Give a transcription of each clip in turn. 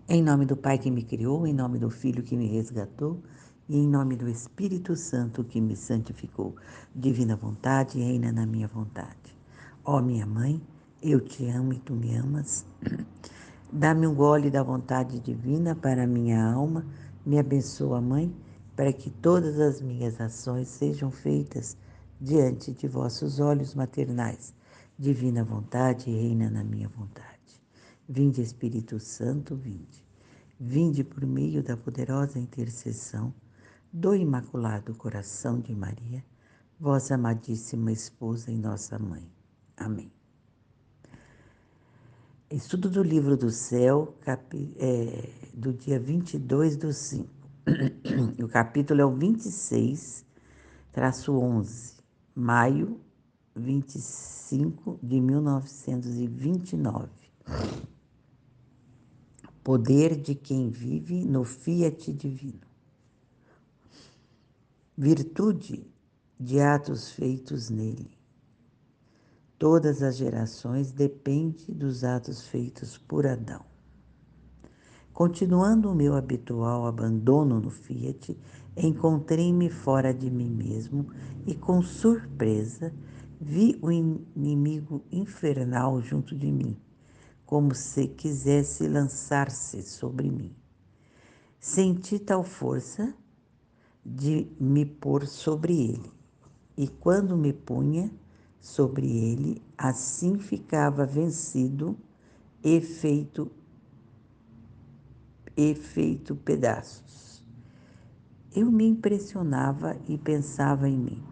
Em nome do Pai que me criou, em nome do Filho que me resgatou e em nome do Espírito Santo que me santificou. Divina vontade, reina na minha vontade. Ó minha mãe, eu te amo e tu me amas. Dá-me um gole da vontade divina para a minha alma. Me abençoa, Mãe, para que todas as minhas ações sejam feitas diante de vossos olhos maternais. Divina vontade, reina na minha vontade. Vinde, Espírito Santo, vinde. Vinde por meio da poderosa intercessão do Imaculado Coração de Maria, vossa amadíssima esposa e nossa mãe. Amém. Estudo do Livro do Céu, do dia 22/5. O capítulo é o 26/11, maio 25 de 1929. Poder de quem vive no fiat divino. Virtude de atos feitos nele. Todas as gerações dependem dos atos feitos por Adão. Continuando o meu habitual abandono no Fiat, encontrei-me fora de mim mesmo e, com surpresa, vi o inimigo infernal junto de mim, como se quisesse lançar-se sobre mim. Senti tal força de me pôr sobre ele, e quando me punha sobre ele, assim ficava vencido e feito pedaços. Eu me impressionava e pensava em mim.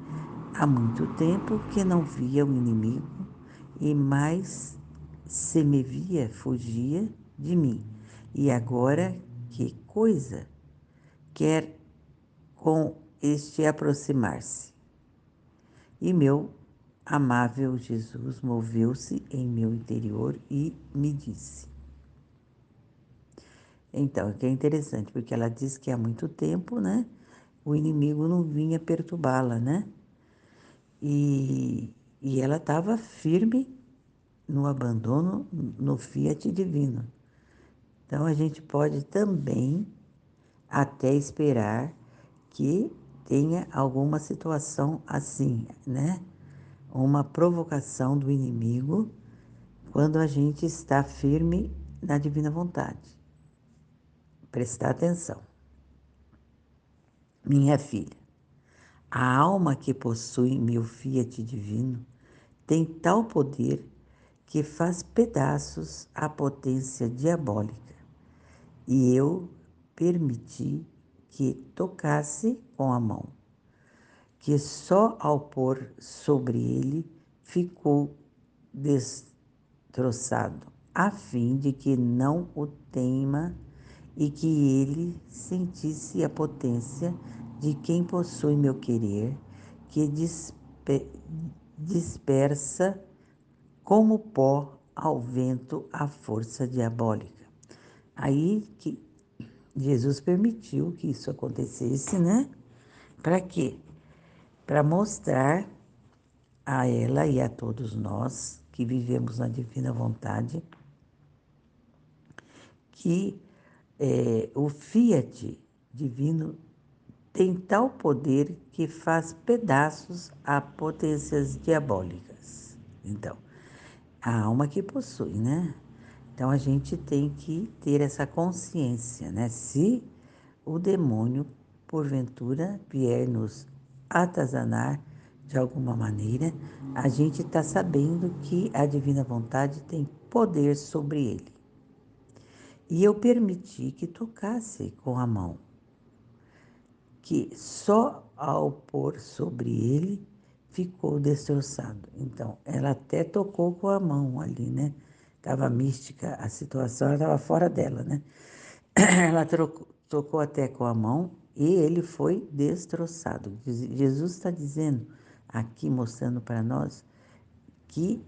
Há muito tempo que não via o inimigo e mais se me via, fugia de mim. E agora, que coisa quer com este aproximar-se? E meu amável Jesus moveu-se em meu interior e me disse. Então, que é interessante, porque ela diz que há muito tempo, né, o inimigo não vinha perturbá-la, né? E ela estava firme no abandono, no fiat divino. Então, a gente pode também até esperar que tenha alguma situação assim, né? Uma provocação do inimigo quando a gente está firme na divina vontade. Prestar atenção. Minha filha, a alma que possui meu fiat divino tem tal poder que faz pedaços a potência diabólica, e eu permiti que tocasse com a mão, que só ao pôr sobre ele ficou destroçado, a fim de que não o tema e que ele sentisse a potência de quem possui meu querer, que dispersa como pó ao vento a força diabólica. Aí que Jesus permitiu que isso acontecesse, né? Para quê? Para mostrar a ela e a todos nós que vivemos na divina vontade que o fiat divino tem tal poder que faz pedaços a potências diabólicas. Então, a alma que possui, né? Então, a gente tem que ter essa consciência, né? Se o demônio, porventura, vier nos atazanar de alguma maneira, a gente está sabendo que a divina vontade tem poder sobre ele. E eu permiti que tocasse com a mão, que só ao pôr sobre ele ficou destroçado. Então, ela até tocou com a mão ali, né? Estava mística a situação, ela estava fora dela, né? Ela tocou até com a mão e ele foi destroçado. Jesus está dizendo aqui, mostrando para nós, que,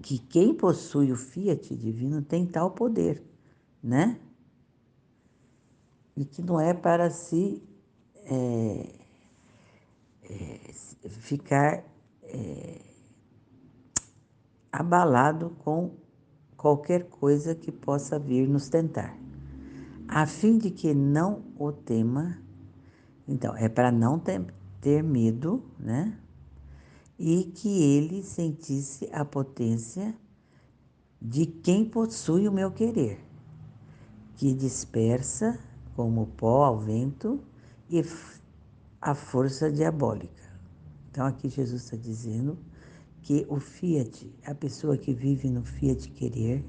que quem possui o fiat divino tem tal poder, né? E que não é para se ficar abalado com qualquer coisa que possa vir nos tentar, a fim de que não o tema. Então, é para não ter medo, né? E que ele sentisse a potência de quem possui o meu querer, que dispersa como pó ao vento e a força diabólica. Então, aqui Jesus está dizendo que o fiat, a pessoa que vive no fiat querer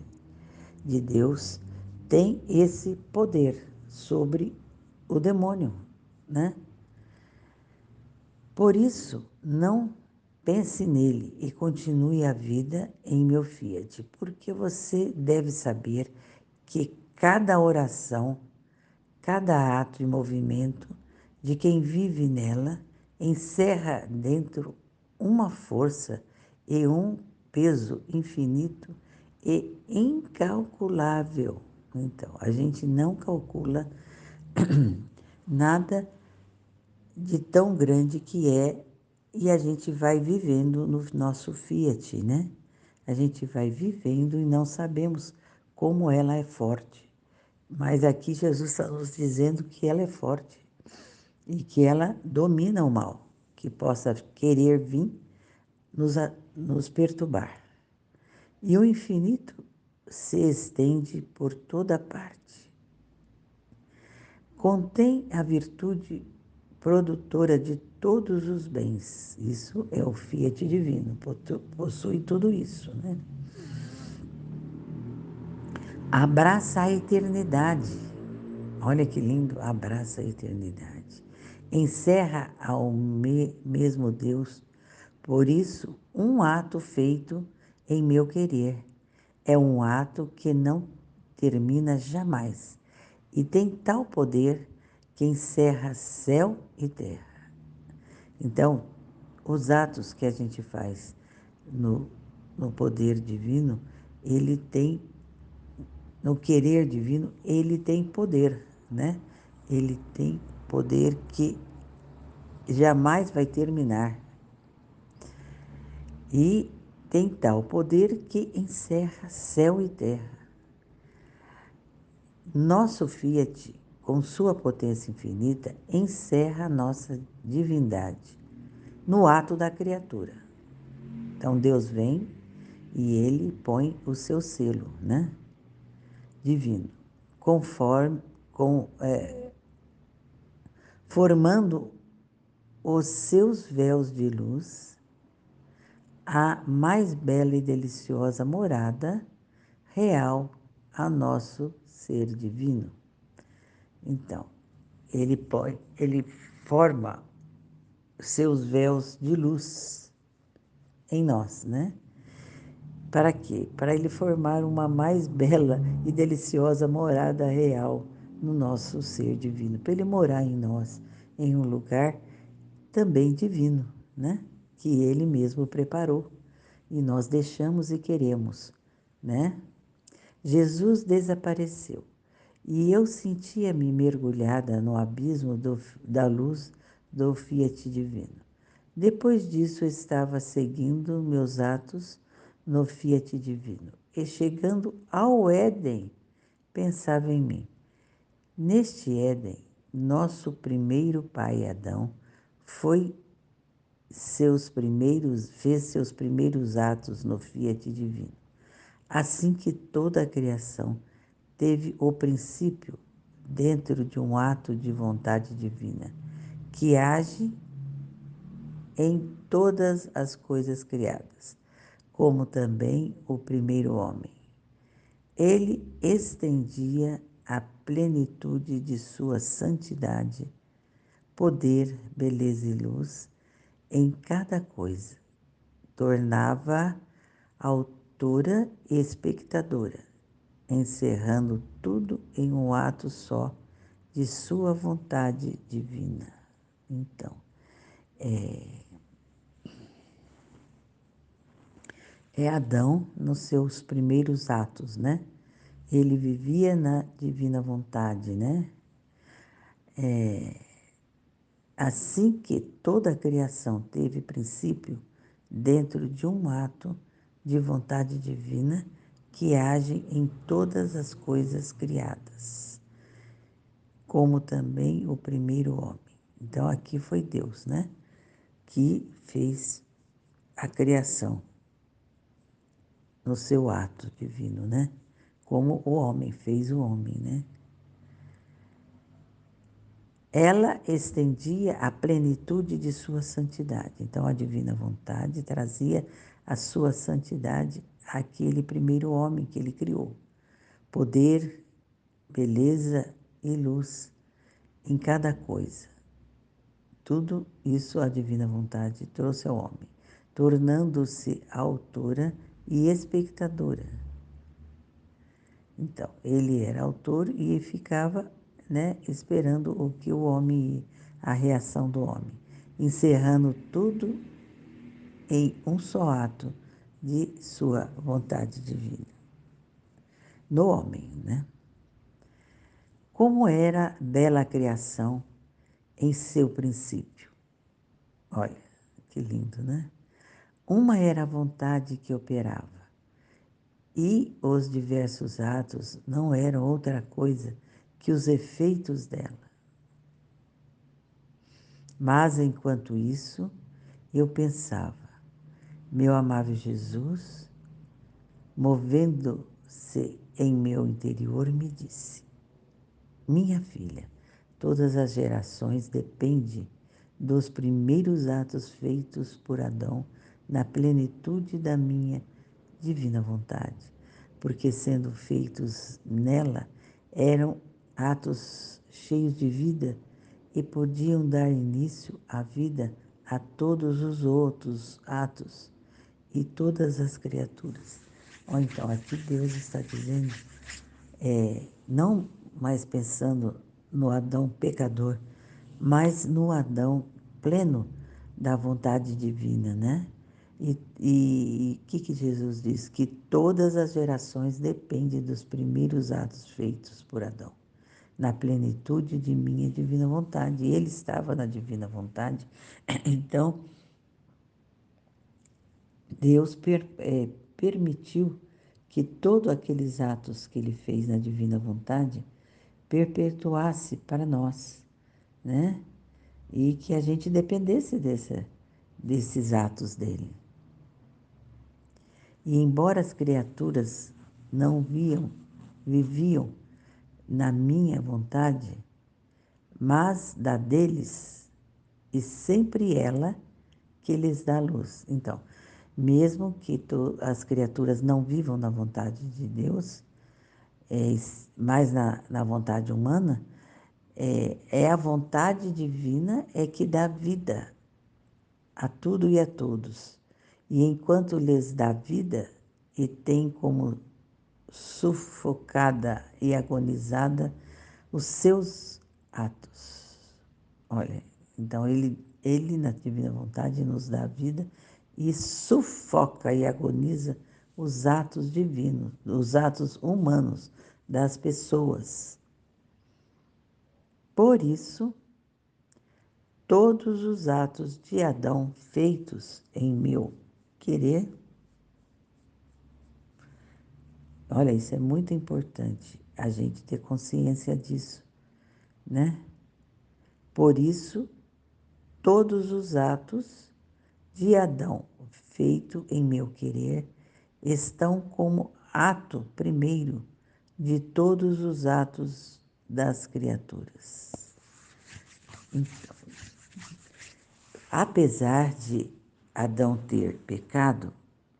de Deus, tem esse poder sobre o demônio, né? Por isso, não pense nele e continue a vida em meu fiat, porque você deve saber que cada oração, cada ato e movimento de quem vive nela encerra dentro uma força e um peso infinito e incalculável. Então, a gente não calcula nada de tão grande que é, e a gente vai vivendo no nosso fiat, né? A gente vai vivendo e não sabemos como ela é forte. Mas aqui Jesus está nos dizendo que ela é forte e que ela domina o mal, que possa querer vir nos perturbar. E o infinito se estende por toda parte. Contém a virtude produtora de todos os bens. Isso é o fiat divino, possui tudo isso, né? Abraça a eternidade. Olha que lindo, abraça a eternidade. Encerra ao mesmo Deus. Por isso, um ato feito em meu querer é um ato que não termina jamais e tem tal poder que encerra céu e terra. Então, os atos que a gente faz no poder divino, ele tem, no querer divino, ele tem poder, né? Ele tem poder que jamais vai terminar. E tem tal poder que encerra céu e terra. Nosso fiat, com sua potência infinita, encerra a nossa divindade no ato da criatura. Então Deus vem e ele põe o seu selo, né? Divino, conforme, formando os seus véus de luz, a mais bela e deliciosa morada real a nosso ser divino. Então, ele forma seus véus de luz em nós, né? Para quê? Para ele formar uma mais bela e deliciosa morada real no nosso ser divino, para ele morar em nós, em um lugar também divino, né? Que ele mesmo preparou e nós deixamos e queremos, né? Jesus desapareceu e eu sentia-me mergulhada no abismo da luz do fiat divino. Depois disso, eu estava seguindo meus atos no fiat divino e chegando ao Éden, pensava em mim. Neste Éden, nosso primeiro pai Adão fez seus primeiros atos no fiat divino. Assim que toda a criação teve o princípio dentro de um ato de vontade divina, que age em todas as coisas criadas, como também o primeiro homem. Ele estendia a plenitude de sua santidade, poder, beleza e luz em cada coisa, tornava autora e espectadora, encerrando tudo em um ato só de sua vontade divina. Então, é Adão nos seus primeiros atos, né? Ele vivia na divina vontade, né? Assim que toda a criação teve princípio dentro de um ato de vontade divina que age em todas as coisas criadas, como também o primeiro homem. Então aqui foi Deus, né? Que fez a criação no seu ato divino, né? Como o homem fez o homem, né? Ela estendia a plenitude de sua santidade. Então, a divina vontade trazia a sua santidade àquele primeiro homem que ele criou. Poder, beleza e luz em cada coisa. Tudo isso a divina vontade trouxe ao homem, tornando-se autora e espectadora. Então, ele era autor e ficava, né, esperando o que o homem, a reação do homem, encerrando tudo em um só ato de sua vontade divina. No homem, né? Como era bela a criação em seu princípio. Olha, que lindo, né? Uma era a vontade que operava, e os diversos atos não eram outra coisa que os efeitos dela. Mas, enquanto isso, eu pensava, meu amável Jesus, movendo-se em meu interior, me disse: minha filha, todas as gerações dependem dos primeiros atos feitos por Adão na plenitude da minha divina vontade, porque sendo feitos nela, eram atos cheios de vida e podiam dar início à vida a todos os outros atos e todas as criaturas. Ou então, aqui Deus está dizendo, não mais pensando no Adão pecador, mas no Adão pleno da vontade divina, né? E o que Jesus diz? Que todas as gerações dependem dos primeiros atos feitos por Adão, na plenitude de minha divina vontade. Ele estava na divina vontade, então Deus permitiu que todos aqueles atos que ele fez na divina vontade perpetuasse para nós, né? E que a gente dependesse desses atos dele. E embora as criaturas não viviam na minha vontade, mas da deles, e sempre ela que lhes dá luz. Então, mesmo que as criaturas não vivam na vontade de Deus, mas na vontade humana, é a vontade divina que dá vida a tudo e a todos. E enquanto lhes dá vida e tem como sufocada e agonizada os seus atos. Olha, então ele na divina vontade nos dá vida e sufoca e agoniza os atos divinos, os atos humanos das pessoas. Por isso, todos os atos de Adão feitos em meu querer, olha, isso é muito importante, a gente ter consciência disso, né? Por isso, todos os atos de Adão feito em meu querer estão como ato primeiro de todos os atos das criaturas. Então, apesar de Adão ter pecado,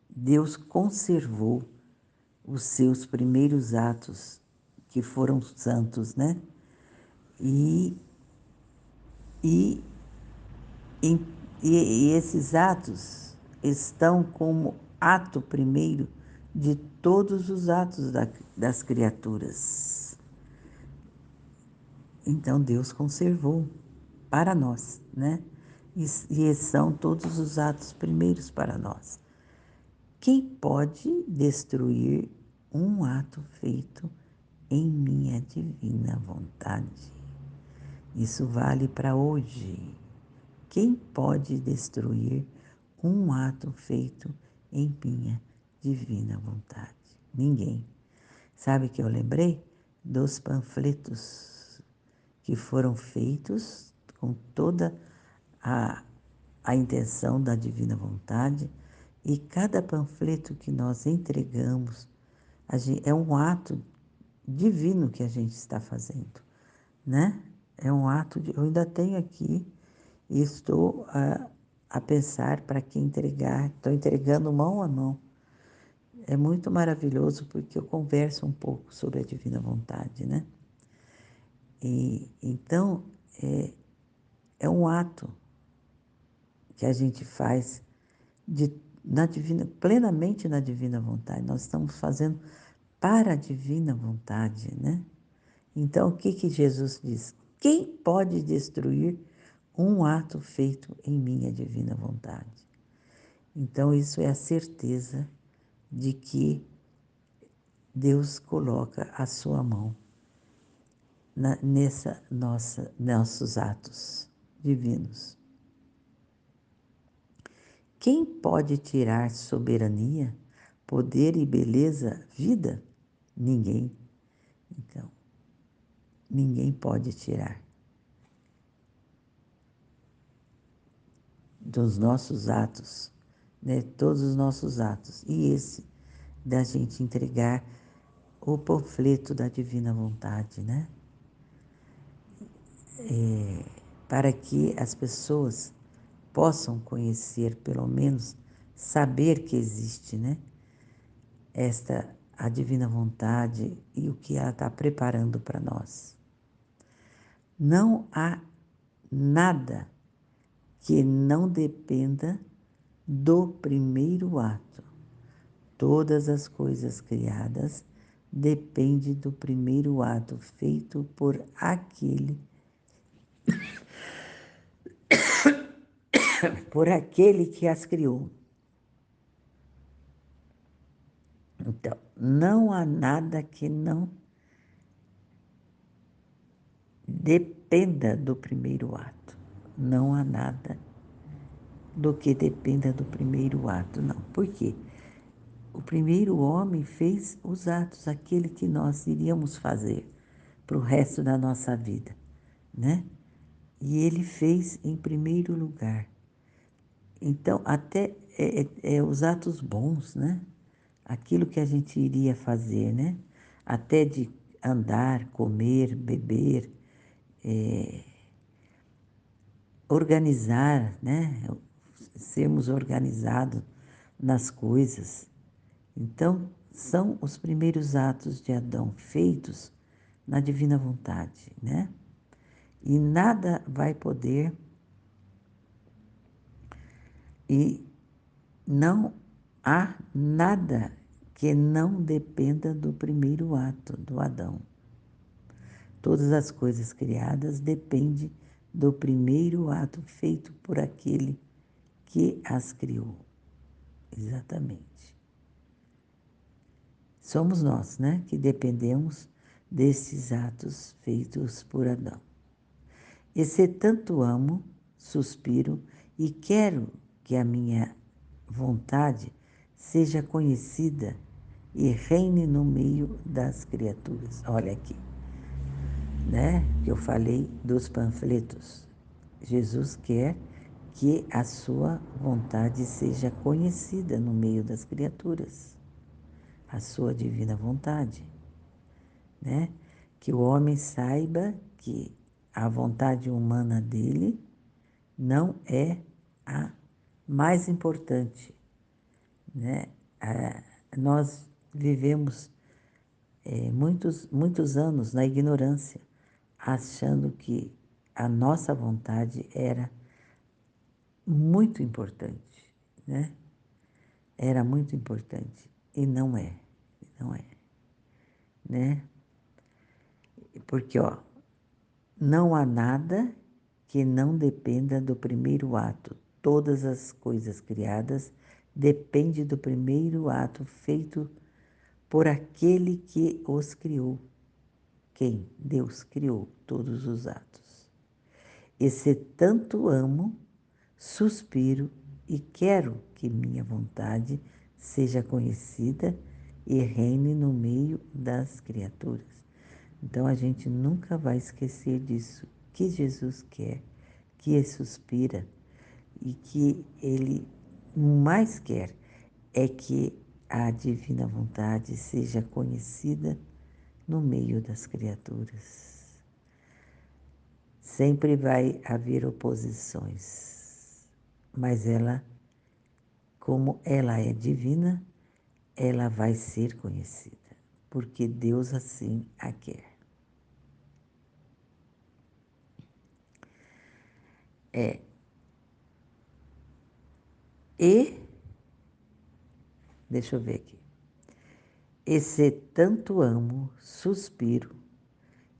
Deus conservou os seus primeiros atos, que foram santos, né? E, e, e, e esses atos estão como ato primeiro de todos os atos das criaturas. Então Deus conservou para nós, né? E são todos os atos primeiros para nós. Quem pode destruir um ato feito em minha divina vontade? Isso vale para hoje. Quem pode destruir um ato feito em minha divina vontade? Ninguém. Sabe que eu lembrei dos panfletos que foram feitos com toda a, a intenção da divina vontade, e cada panfleto que nós entregamos é um ato divino que a gente está fazendo, né? É um ato eu ainda tenho aqui e estou a pensar para que entregar, estou entregando mão a mão. É muito maravilhoso porque eu converso um pouco sobre a divina vontade, né? E então é um ato que a gente faz plenamente na divina vontade. Nós estamos fazendo para a divina vontade, né? Então, o que Jesus diz? Quem pode destruir um ato feito em minha divina vontade? Então, isso é a certeza de que Deus coloca a sua mão nossos atos divinos. Quem pode tirar soberania, poder e beleza, vida? Ninguém. Então, ninguém pode tirar dos nossos atos, né? Todos os nossos atos. E esse da gente entregar o panfleto da divina vontade, né? Para que as pessoas possam conhecer, pelo menos saber que existe, né? A divina vontade e o que ela está preparando para nós. Não há nada que não dependa do primeiro ato. Todas as coisas criadas dependem do primeiro ato feito por aquele que as criou. Então, não há nada que não dependa do primeiro ato. Não há nada do que dependa do primeiro ato, não. Por quê? O primeiro homem fez os atos, aquele que nós iríamos fazer para o resto da nossa vida, né? E ele fez em primeiro lugar. Então, até os atos bons, né? Aquilo que a gente iria fazer, né? Até de andar, comer, beber, organizar, né? Sermos organizados nas coisas. Então, são os primeiros atos de Adão feitos na divina vontade, né? E nada vai poder, e não há nada que não dependa do primeiro ato do Adão. Todas as coisas criadas dependem do primeiro ato feito por aquele que as criou. Exatamente. Somos nós, né, que dependemos desses atos feitos por Adão. E se tanto amo, suspiro e quero que a minha vontade seja conhecida e reine no meio das criaturas. Olha aqui, né? Que eu falei dos panfletos. Jesus quer que a sua vontade seja conhecida no meio das criaturas, a sua divina vontade, né? Que o homem saiba que a vontade humana dele não é a mais importante, né? Nós vivemos muitos anos na ignorância, achando que a nossa vontade era muito importante, né? Era muito importante e não é, né? Porque, ó, não há nada que não dependa do primeiro ato. Todas as coisas criadas dependem do primeiro ato feito por aquele que os criou. Quem? Deus criou todos os atos. E se tanto amo, suspiro e quero que minha vontade seja conhecida e reine no meio das criaturas. Então a gente nunca vai esquecer disso, que Jesus quer, que ele suspira e que ele mais quer é que a divina vontade seja conhecida no meio das criaturas. Sempre vai haver oposições, mas ela, como ela é divina, ela vai ser conhecida, porque Deus assim a quer. E, deixa eu ver aqui, e se tanto amo, suspiro,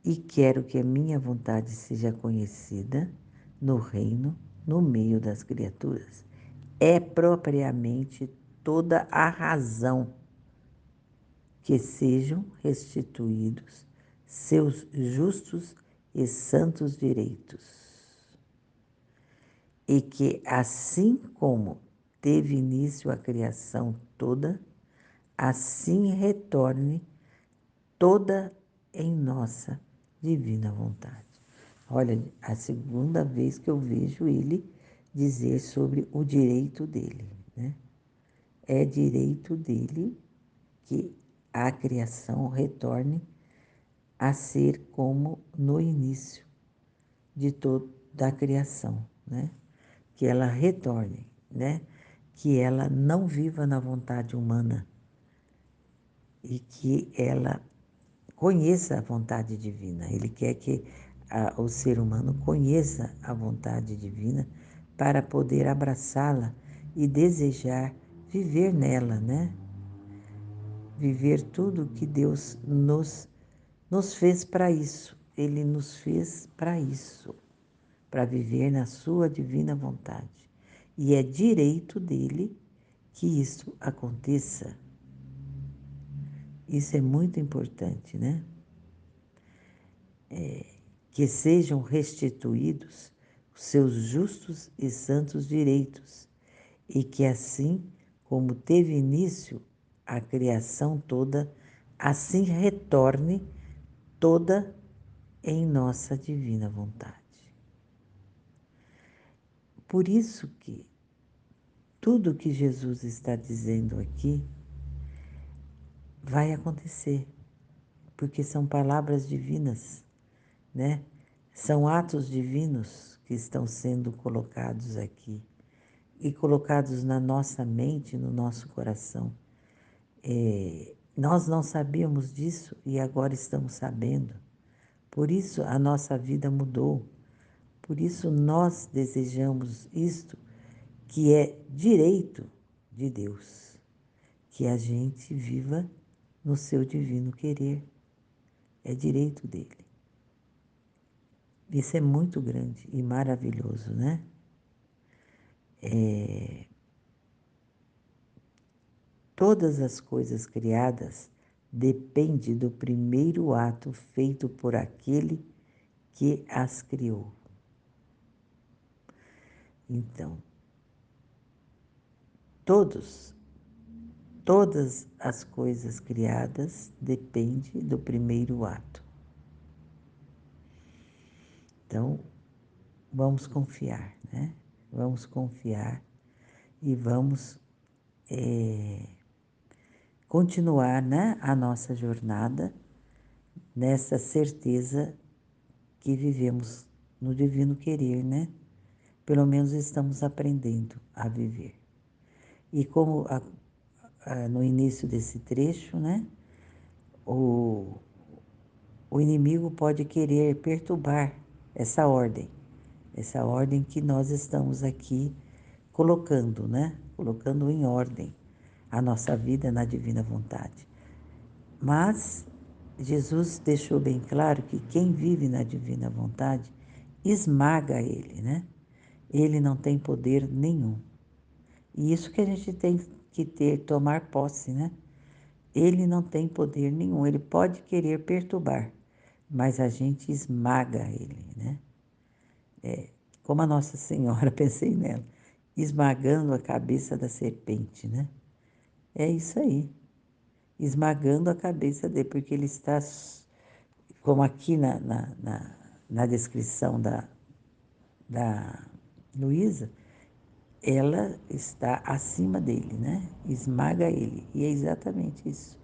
e quero que a minha vontade seja conhecida no reino, no meio das criaturas. É propriamente toda a razão que sejam restituídos seus justos e santos direitos. E que, assim como teve início a criação toda, assim retorne toda em nossa divina vontade. Olha, a segunda vez que eu vejo ele dizer sobre o direito dele, né? É direito dele que a criação retorne a ser como no início de toda a criação, né? Que ela retorne, né? Que ela não viva na vontade humana e que ela conheça a vontade divina. Ele quer que o ser humano conheça a vontade divina para poder abraçá-la e desejar viver nela, né? Viver tudo que Deus nos fez para isso. Ele nos fez para isso, para viver na sua divina vontade. E é direito dele que isso aconteça. Isso é muito importante, né? Que sejam restituídos os seus justos e santos direitos, e que assim como teve início a criação toda, assim retorne toda em nossa divina vontade. Por isso que tudo que Jesus está dizendo aqui vai acontecer, porque são palavras divinas, né? São atos divinos que estão sendo colocados aqui e colocados na nossa mente, no nosso coração. Nós não sabíamos disso e agora estamos sabendo. Por isso a nossa vida mudou. Por isso nós desejamos isto, que é direito de Deus, que a gente viva no seu divino querer. É direito dele. Isso é muito grande e maravilhoso, né? Todas as coisas criadas dependem do primeiro ato feito por aquele que as criou. Então, todas as coisas criadas dependem do primeiro ato. Então, vamos confiar, né? Vamos confiar e vamos continuar, né, a nossa jornada nessa certeza que vivemos no divino querer, né? Pelo menos estamos aprendendo a viver. E como no início desse trecho, né, o, o inimigo pode querer perturbar essa ordem que nós estamos aqui colocando, né? Colocando em ordem a nossa vida na divina vontade. Mas Jesus deixou bem claro que quem vive na divina vontade esmaga ele, né? Ele não tem poder nenhum. E isso que a gente tem que tomar posse, né? Ele não tem poder nenhum, ele pode querer perturbar, mas a gente esmaga ele, né? Como a Nossa Senhora, pensei nela, esmagando a cabeça da serpente, né? É isso aí. esmagando a cabeça dele, porque ele está, como aqui na descrição da Luísa, ela está acima dele, né? Esmaga ele. E é exatamente isso.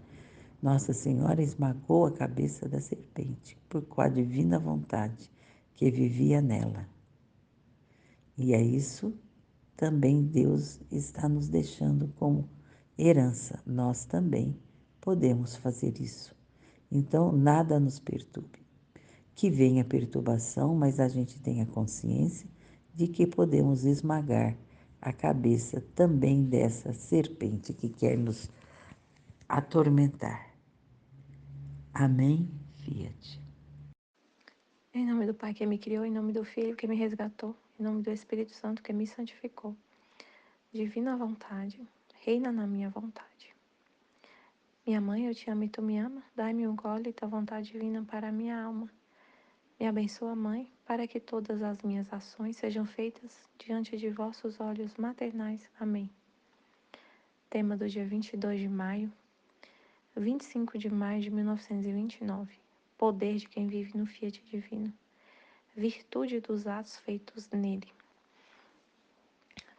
Nossa Senhora esmagou a cabeça da serpente com a divina vontade que vivia nela. E é isso também Deus está nos deixando como herança. Nós também podemos fazer isso. Então, nada nos perturbe. Que venha perturbação, mas a gente tenha consciência de que podemos esmagar a cabeça também dessa serpente que quer nos atormentar. Amém, Fiat. Em nome do Pai que me criou, em nome do Filho que me resgatou, em nome do Espírito Santo que me santificou. Divina vontade, reina na minha vontade. Minha mãe, eu te amo e tu me ama, dai-me um gole da vontade divina para a minha alma. Me abençoa, Mãe, para que todas as minhas ações sejam feitas diante de vossos olhos maternais. Amém. Tema do dia 22 de maio, 25 de maio de 1929. Poder de quem vive no Fiat Divino. Virtude dos atos feitos nele.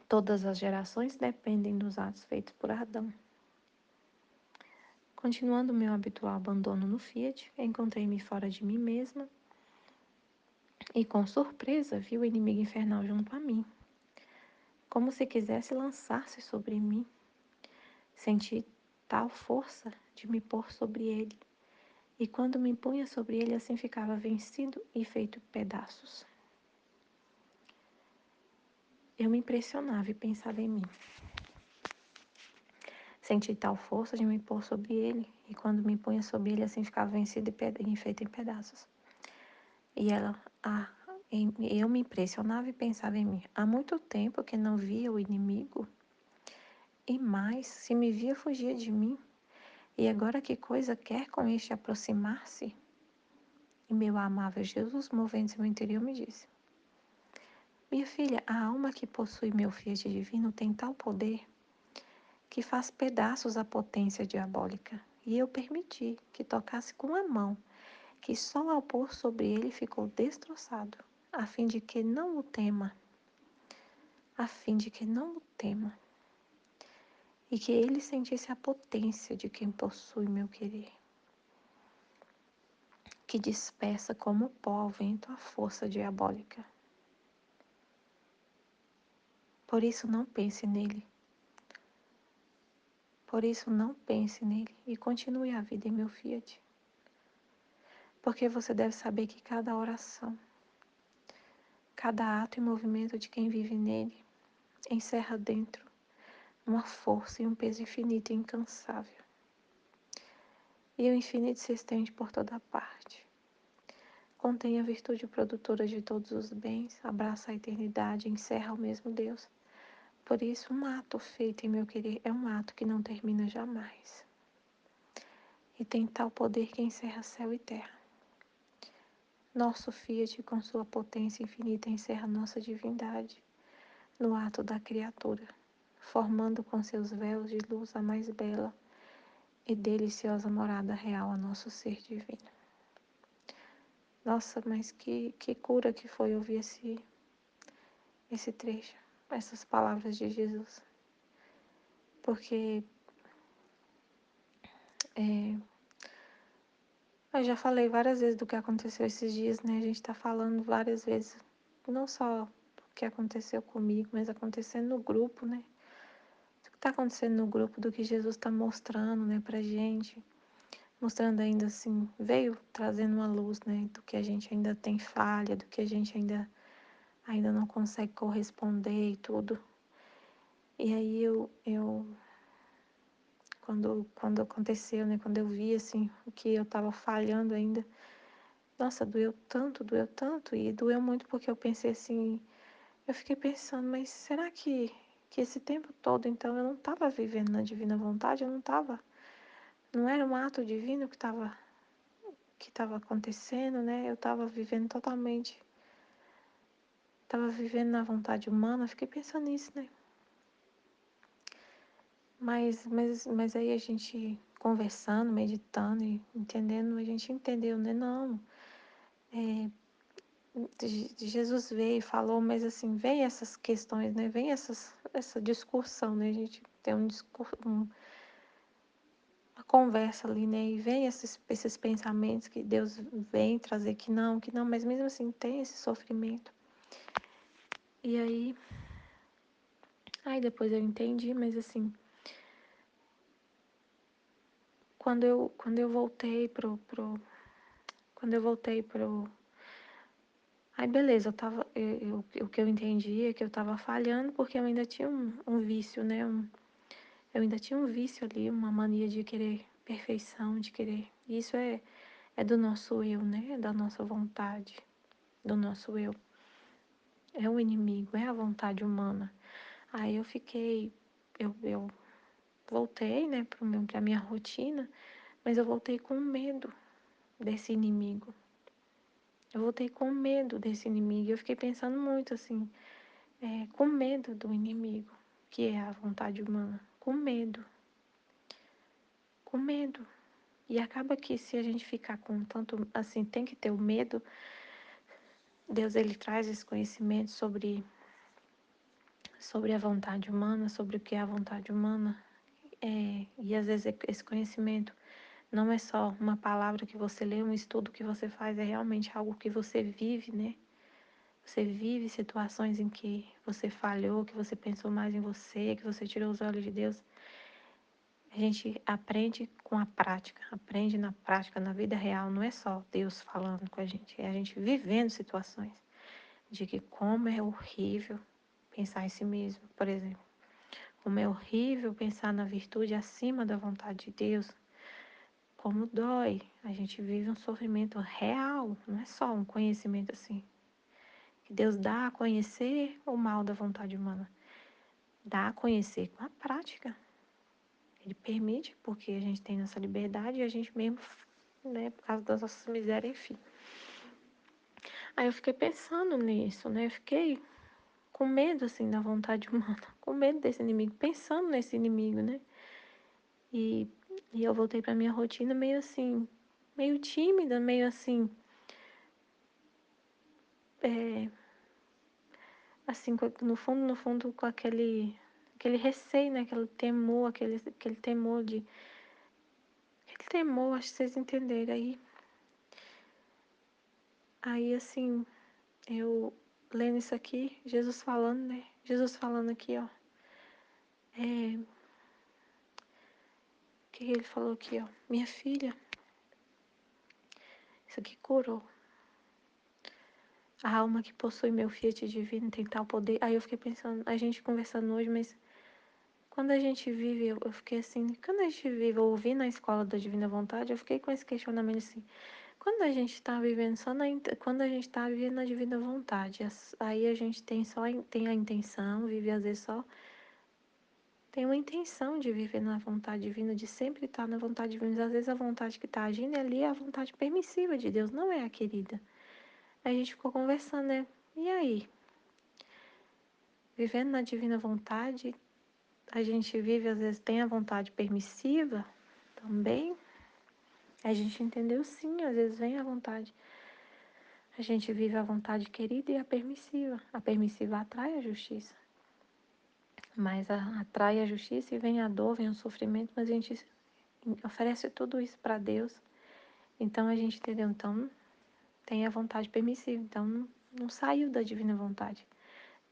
Todas as gerações dependem dos atos feitos por Adão. Continuando meu habitual abandono no Fiat, encontrei-me fora de mim mesma e, com surpresa, vi o inimigo infernal junto a mim, como se quisesse lançar-se sobre mim. Senti tal força de me pôr sobre ele, e quando me punha sobre ele, assim ficava vencido e feito pedaços. Eu me impressionava e pensava em mim. Senti tal força de me pôr sobre ele, e quando me punha sobre ele, assim ficava vencido e feito em pedaços. E eu me impressionava e pensava em mim. Há muito tempo que não via o inimigo, e mais, se me via, fugia de mim. E agora que coisa quer com este aproximar-se? E meu amável Jesus, movendo-se no meu interior, me disse: Minha filha, a alma que possui meu Fiat divino tem tal poder que faz pedaços a potência diabólica. E eu permiti que tocasse com a mão, que só ao pôr sobre ele ficou destroçado, a fim de que não o tema, a fim de que não o tema, e que ele sentisse a potência de quem possui meu querer, que dispersa como pó ao vento a força diabólica. Por isso não pense nele. Por isso não pense nele e continue a vida em meu Fiat. Porque você deve saber que cada oração, cada ato e movimento de quem vive nele encerra dentro uma força e um peso infinito e incansável. E o infinito se estende por toda parte. Contém a virtude produtora de todos os bens, abraça a eternidade e encerra o mesmo Deus. Por isso, um ato feito em meu querer é um ato que não termina jamais. E tem tal poder que encerra céu e terra. Nosso Fiat, com sua potência infinita, encerra nossa divindade no ato da criatura, formando com seus véus de luz a mais bela e deliciosa morada real a nosso ser divino. Nossa, mas que cura que foi ouvir esse trecho, essas palavras de Jesus. Porque eu já falei várias vezes do que aconteceu esses dias, né? A gente tá falando várias vezes, não só do que aconteceu comigo, mas acontecendo no grupo, né? Do que tá acontecendo no grupo, do que Jesus tá mostrando, né, pra gente. Mostrando ainda assim, veio trazendo uma luz, né, do que a gente ainda tem falha, do que a gente ainda não consegue corresponder e tudo. E aí quando aconteceu, né, quando eu vi assim o que eu tava falhando ainda, nossa, doeu tanto e doeu muito porque eu pensei assim, eu fiquei pensando, mas será que esse tempo todo então eu não estava vivendo na divina vontade, eu não era um ato divino que estava acontecendo, né? Eu estava vivendo na vontade humana, fiquei pensando nisso, né? Mas aí a gente conversando, meditando e entendendo, a gente entendeu, né? Não, Jesus veio e falou, mas assim, vem essas questões, né? Vem essa discussão, né? A gente tem uma conversa ali, né? E vem esses pensamentos que Deus vem trazer que não, mas mesmo assim tem esse sofrimento. E aí depois eu entendi, mas assim, quando eu voltei quando eu voltei pro, aí beleza, o que eu entendi é que eu tava falhando porque eu ainda tinha um vício, né? Eu ainda tinha um vício ali, uma mania de querer perfeição, de querer. Isso é do nosso eu, né? É da nossa vontade, do nosso eu. É o inimigo, é a vontade humana. Aí eu voltei, né, pra minha rotina, mas eu voltei com medo desse inimigo. Eu voltei com medo desse inimigo. Eu fiquei pensando muito assim, com medo do inimigo, que é a vontade humana. Com medo. Com medo. E acaba que se a gente ficar com tanto, assim, tem que ter o medo, Deus ele traz esse conhecimento sobre a vontade humana, sobre o que é a vontade humana. E às vezes esse conhecimento não é só uma palavra que você lê, um estudo que você faz, é realmente algo que você vive, né? Você vive situações em que você falhou, que você pensou mais em você, que você tirou os olhos de Deus. A gente aprende com a prática, aprende na prática, na vida real. Não é só Deus falando com a gente, é a gente vivendo situações de que como é horrível pensar em si mesmo, por exemplo. Como é horrível pensar na virtude acima da vontade de Deus. Como dói. A gente vive um sofrimento real, não é só um conhecimento assim. Que Deus dá a conhecer o mal da vontade humana. Dá a conhecer com a prática. Ele permite, porque a gente tem nossa liberdade e a gente mesmo, né, por causa das nossas misérias, enfim. Aí eu fiquei pensando nisso, né? Eu fiquei com medo, assim, da vontade humana, com medo desse inimigo, pensando nesse inimigo, né? E, e eu voltei pra minha rotina meio assim, meio tímida, meio assim, no fundo, com aquele receio, né? Aquele temor aquele temor, acho que vocês entenderam. Aí assim, eu lendo isso aqui, Jesus falando, né? Jesus falando aqui, ó. O que ele falou aqui, ó? Minha filha, isso aqui curou. A alma que possui meu Fiat divino tem tal poder. Aí eu fiquei pensando, a gente conversando hoje, mas quando a gente vive, eu fiquei assim, quando a gente vive, eu ouvi na escola da Divina Vontade, eu fiquei com esse questionamento assim, quando a gente está vivendo quando a gente está vivendo na Divina Vontade, aí a gente tem a intenção, vive às vezes só, tem uma intenção de viver na vontade divina, de sempre estar na vontade divina, mas às vezes a vontade que está agindo ali é a vontade permissiva de Deus, não é a querida. Aí a gente ficou conversando, né? E aí? Vivendo na divina vontade, a gente vive, às vezes, tem a vontade permissiva também. A gente entendeu sim, às vezes vem a vontade. A gente vive a vontade querida e a permissiva. A permissiva atrai a justiça. Mas atrai a justiça e vem a dor, vem o sofrimento, mas a gente oferece tudo isso para Deus. Então a gente entendeu, então tem a vontade permissiva, então não saiu da divina vontade.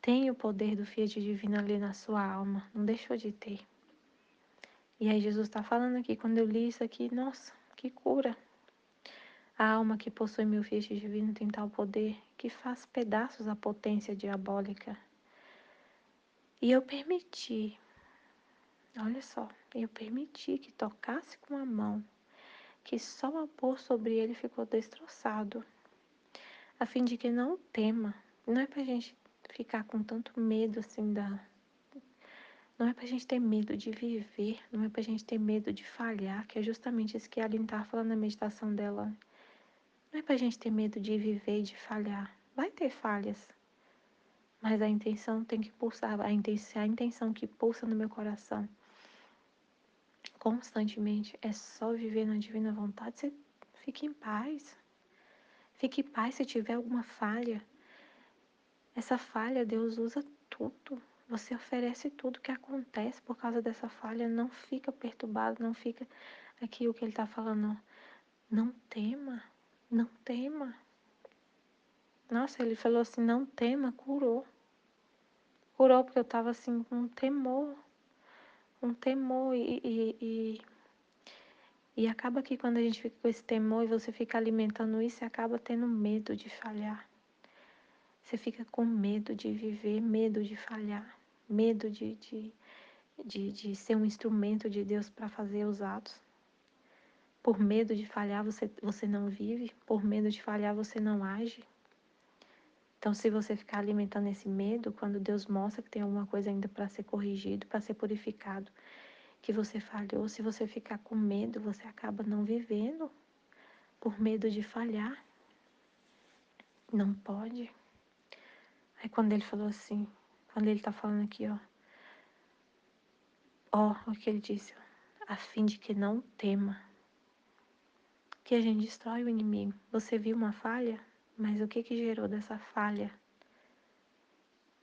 Tem o poder do Fiat divino ali na sua alma, não deixou de ter. E aí Jesus está falando aqui, quando eu li isso aqui, nossa, que cura. A alma que possui meu Fiat divino tem tal poder que faz pedaços a potência diabólica. E eu permiti, olha só, eu permiti que tocasse com a mão, que só o pôr sobre ele ficou destroçado, a fim de que não tema. Não é pra gente ficar com tanto medo assim Não é pra gente ter medo de viver, não é pra gente ter medo de falhar, que é justamente isso que a Aline estava falando na meditação dela. Não é pra gente ter medo de viver e de falhar. Vai ter falhas, mas a intenção tem que pulsar, a intenção que pulsa no meu coração. constantemente é só viver na divina vontade, você fica em paz. Fique em paz se tiver alguma falha. Essa falha, Deus usa tudo. Você oferece tudo que acontece por causa dessa falha. Não fica perturbado, não fica aqui o que ele está falando. Não tema, não tema. Nossa, ele falou assim, não tema, curou. Curou porque eu estava assim com um temor e acaba que quando a gente fica com esse temor e você fica alimentando isso, você acaba tendo medo de falhar. Você fica com medo de viver, medo de falhar, medo de ser um instrumento de Deus para fazer os atos. Por medo de falhar, você não vive. Por medo de falhar, você não age. Então, se você ficar alimentando esse medo, quando Deus mostra que tem alguma coisa ainda para ser corrigido, para ser purificado, que você falhou, se você ficar com medo, você acaba não vivendo por medo de falhar. Não pode. Aí quando ele falou assim, quando ele está falando aqui, o que ele disse, a fim de que não tema, que a gente destrói o inimigo. Você viu uma falha, mas o que gerou dessa falha?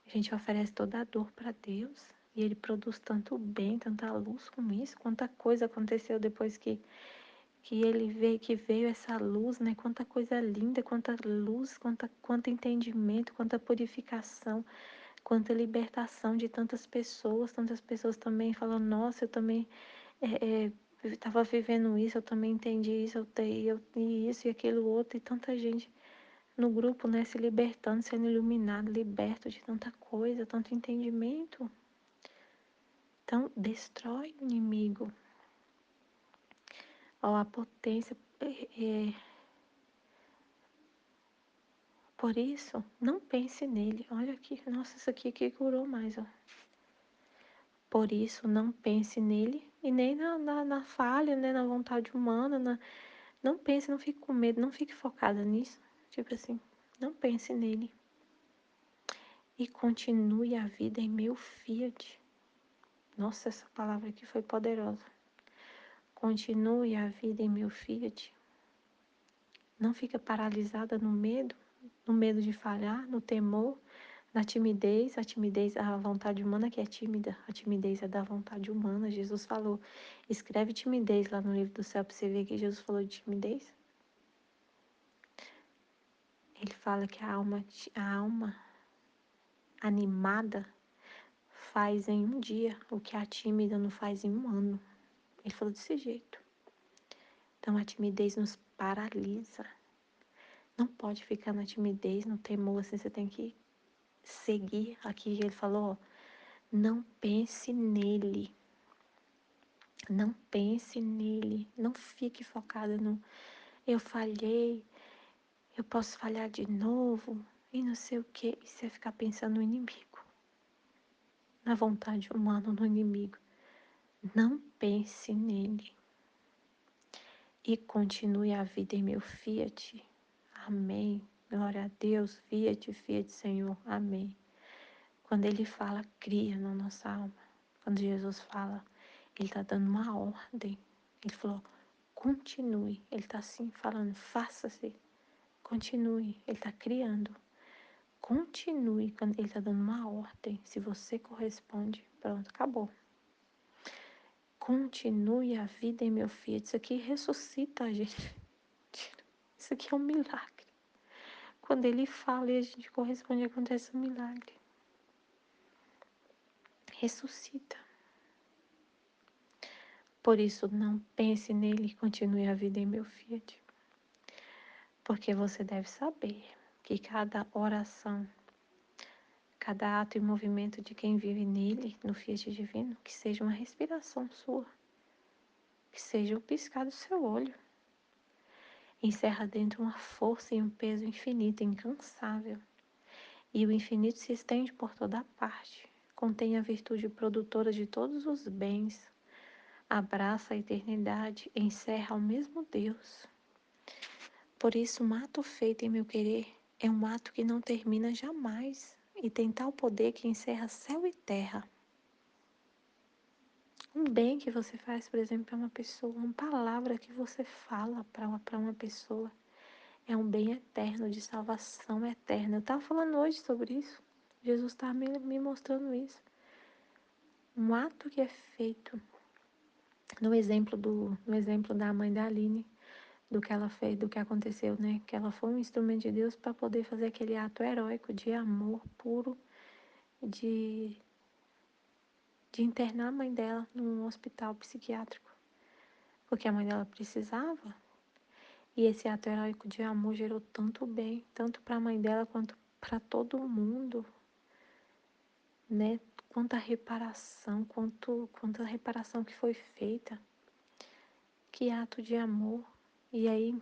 A gente oferece toda a dor para Deus e Ele produz tanto bem, tanta luz com isso. Quanta coisa aconteceu depois que Ele veio, que veio essa luz, né? Quanta coisa linda, quanta luz, quanto entendimento, quanta purificação, quanta libertação de tantas pessoas também falando, nossa, eu também estava vivendo isso, eu também entendi isso, eu e isso e aquilo outro, e tanta gente no grupo, né, se libertando, sendo iluminado, liberto de tanta coisa, tanto entendimento. Então, destrói o inimigo. Ó, a potência. Por isso, não pense nele. Olha aqui, nossa, isso aqui que curou mais, ó. Por isso, não pense nele e nem na falha, né, na vontade humana. Não pense, não fique com medo, não fique focada nisso. Tipo assim, não pense nele. E continue a vida em meu Fiat. Nossa, essa palavra aqui foi poderosa. Continue a vida em meu Fiat. Não fica paralisada no medo de falhar, no temor, na timidez. A timidez, a vontade humana que é tímida, a timidez é da vontade humana. Jesus falou, escreve timidez lá no livro do céu para você ver que Jesus falou de timidez. Ele fala que a alma animada faz em um dia o que a tímida não faz em um ano. Ele falou desse jeito. Então a timidez nos paralisa. Não pode ficar na timidez, no temor, assim, você tem que seguir. Aqui ele falou, ó, não pense nele. Não pense nele. Não fique focada no eu falhei, eu posso falhar de novo e não sei o que. E você ficar pensando no inimigo, na vontade humana, no inimigo. Não pense nele. E continue a vida em meu Fiat. Amém. Glória a Deus. Fiat, Fiat, Senhor. Amém. Quando ele fala, cria na nossa alma. Quando Jesus fala, ele está dando uma ordem. Ele falou, continue. Ele está assim falando, faça-se. Continue. Ele está criando. Continue. Quando ele está dando uma ordem. Se você corresponde, pronto, acabou. Continue a vida em meu filho. Isso aqui ressuscita a gente. Isso aqui é um milagre. Quando ele fala e a gente corresponde, acontece um milagre. Ressuscita. Por isso, não pense nele e continue a vida em meu Fiat. Porque você deve saber que cada oração, cada ato e movimento de quem vive nele, no Fiat divino, que seja uma respiração sua, que seja o piscar do seu olho, encerra dentro uma força e um peso infinito, incansável. E o infinito se estende por toda parte, contém a virtude produtora de todos os bens, abraça a eternidade, encerra ao mesmo Deus. Por isso, um ato feito em meu querer é um ato que não termina jamais e tem tal poder que encerra céu e terra. Um bem que você faz, por exemplo, para uma pessoa, uma palavra que você fala para uma pessoa, é um bem eterno, de salvação eterna. Eu estava falando hoje sobre isso. Jesus estava me mostrando isso. Um ato que é feito no exemplo da mãe da Aline, do que ela fez, do que aconteceu, né? Que ela foi um instrumento de Deus para poder fazer aquele ato heróico de amor puro, de, de internar a mãe dela num hospital psiquiátrico, porque a mãe dela precisava. E esse ato heróico de amor gerou tanto bem, tanto para a mãe dela quanto para todo mundo, né? Quanta reparação que foi feita, que ato de amor. E aí,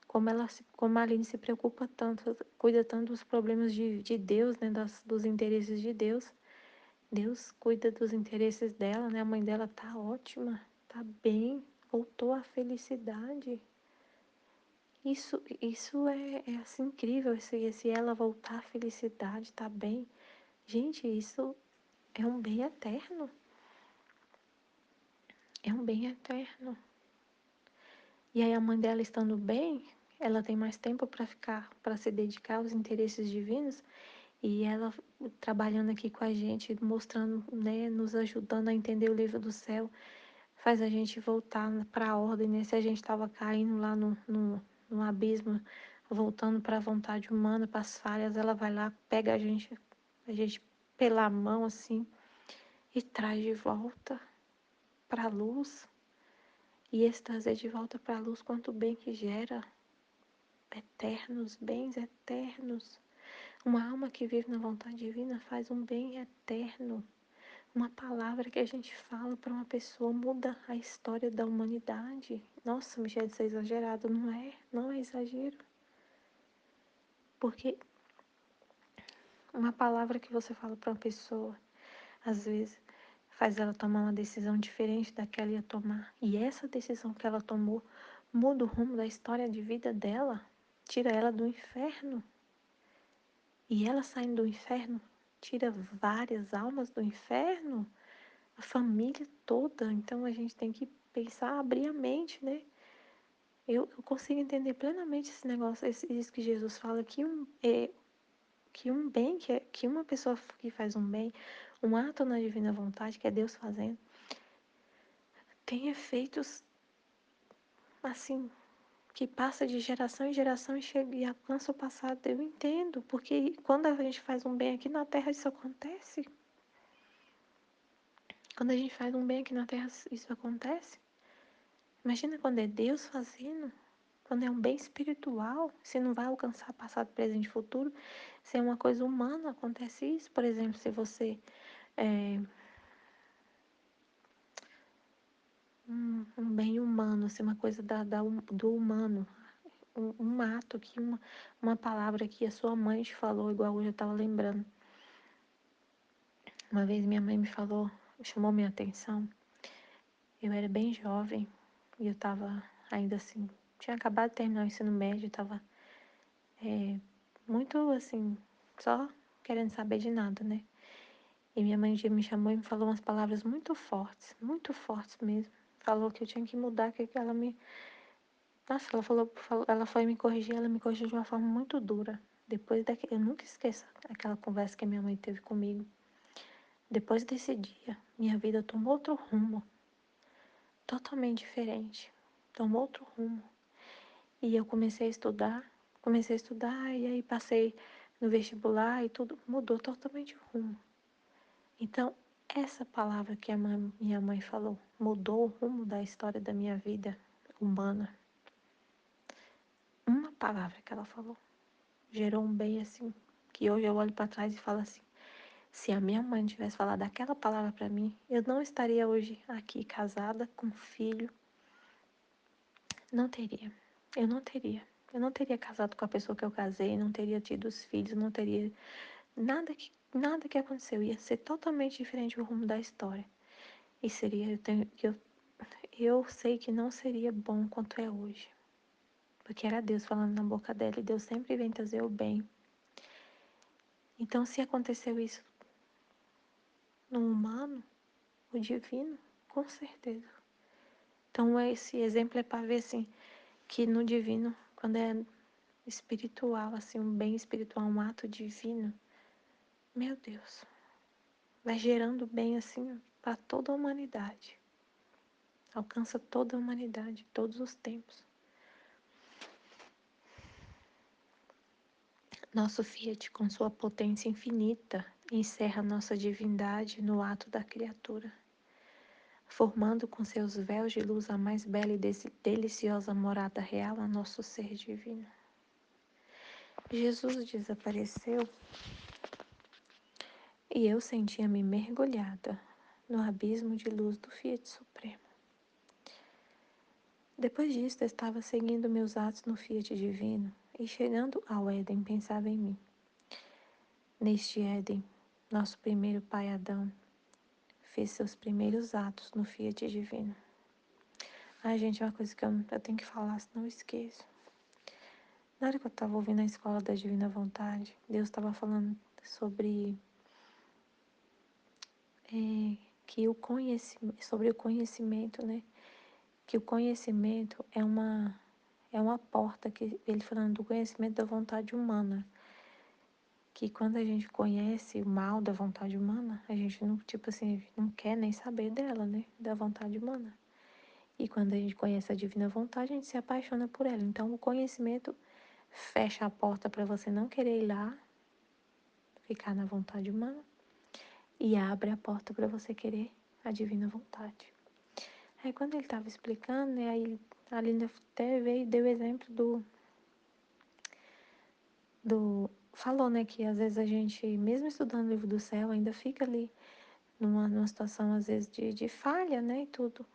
como a Aline se preocupa tanto, cuida tanto dos problemas de Deus, né? Dos interesses de Deus, Deus cuida dos interesses dela, né? A mãe dela tá ótima, tá bem, voltou à felicidade. Isso é assim incrível, se ela voltar à felicidade, tá bem. Gente, isso é um bem eterno. É um bem eterno. E aí a mãe dela estando bem, ela tem mais tempo para ficar, para se dedicar aos interesses divinos, e ela trabalhando aqui com a gente, mostrando, né, nos ajudando a entender o livro do céu, faz a gente voltar para a ordem, né? Se a gente estava caindo lá no abismo, voltando para a vontade humana, para as falhas, ela vai lá, pega a gente pela mão assim e traz de volta para a luz. E esse trazer de volta para a luz, quanto bem que gera, eternos, bens eternos. Uma alma que vive na vontade divina faz um bem eterno. Uma palavra que a gente fala para uma pessoa muda a história da humanidade. Nossa, Michelle, isso é exagerado, não é? Não é exagero. Porque uma palavra que você fala para uma pessoa, às vezes, faz ela tomar uma decisão diferente da que ela ia tomar. E essa decisão que ela tomou muda o rumo da história de vida dela, tira ela do inferno. E ela saindo do inferno, tira várias almas do inferno, a família toda. Então a gente tem que pensar, abrir a mente, né? Eu consigo entender plenamente esse negócio, isso que Jesus fala, que um bem, que uma pessoa que faz um bem, um ato na divina vontade, que é Deus fazendo, tem efeitos assim, que passa de geração em geração e chega e alcança o passado. Eu entendo, porque quando a gente faz um bem aqui na Terra, isso acontece. Quando a gente faz um bem aqui na Terra, isso acontece. Imagina quando é Deus fazendo, quando é um bem espiritual, se não vai alcançar passado, presente e futuro, se é uma coisa humana, acontece isso. Por exemplo, se você é um bem humano, se uma coisa do humano, um ato que uma palavra que a sua mãe te falou, igual hoje eu estava lembrando. Uma vez minha mãe me falou, chamou minha atenção. Eu era bem jovem e eu estava ainda assim, tinha acabado de terminar o ensino médio, estava muito assim, só querendo saber de nada, né? E minha mãe um dia me chamou e me falou umas palavras muito fortes mesmo. Falou que eu tinha que mudar, que ela me. Nossa, ela foi me corrigir, ela me corrigiu de uma forma muito dura. Depois daquele, eu nunca esqueço aquela conversa que minha mãe teve comigo. Depois desse dia, minha vida tomou outro rumo, totalmente diferente. Tomou outro rumo. E eu comecei a estudar, e aí passei no vestibular e tudo mudou totalmente o rumo. Então, essa palavra que minha mãe falou mudou o rumo da história da minha vida humana. Uma palavra que ela falou gerou um bem assim, que hoje eu olho para trás e falo assim: se a minha mãe tivesse falado aquela palavra para mim, eu não estaria hoje aqui casada com filho. Não teria. Eu não teria. Eu não teria casado com a pessoa que eu casei, não teria tido os filhos, não teria nada que aconteceu. Ia ser totalmente diferente o rumo da história. E seria, eu sei que não seria bom quanto é hoje. Porque era Deus falando na boca dela e Deus sempre vem trazer o bem. Então, se aconteceu isso no humano, o divino, Com certeza. Então, esse exemplo é para ver, assim, que no divino, quando é espiritual, assim, um bem espiritual, um ato divino, meu Deus, vai gerando bem, assim, para toda a humanidade. Alcança toda a humanidade, todos os tempos. Nosso Fiat, com sua potência infinita, encerra nossa divindade no ato da criatura, formando com seus véus de luz a mais bela e deliciosa morada real a nosso ser divino. Jesus desapareceu e eu sentia-me mergulhada no abismo de luz do Fiat Supremo. Depois disso, eu estava seguindo meus atos no Fiat Divino e, chegando ao Éden, pensava em mim. Neste Éden, nosso primeiro pai Adão fez seus primeiros atos no Fiat Divino. Ai, gente, é uma coisa que eu tenho que falar, senão eu esqueço. Na hora que eu estava ouvindo a Escola da Divina Vontade, Deus estava falando sobre que sobre o conhecimento, né? Que o conhecimento é uma porta, que ele falando do conhecimento da vontade humana. Que quando a gente conhece o mal da vontade humana, a gente não, tipo assim, não quer nem saber dela, né? Da vontade humana. E quando a gente conhece a divina vontade, a gente se apaixona por ela. Então, o conhecimento fecha a porta para você não querer ir lá, ficar na vontade humana, e abre a porta para você querer a divina vontade. Aí, quando ele estava explicando, né, aí a Linda até veio e deu exemplo falou, né, que às vezes a gente, mesmo estudando o livro do céu, ainda fica ali numa situação, às vezes, de falha, né, e tudo.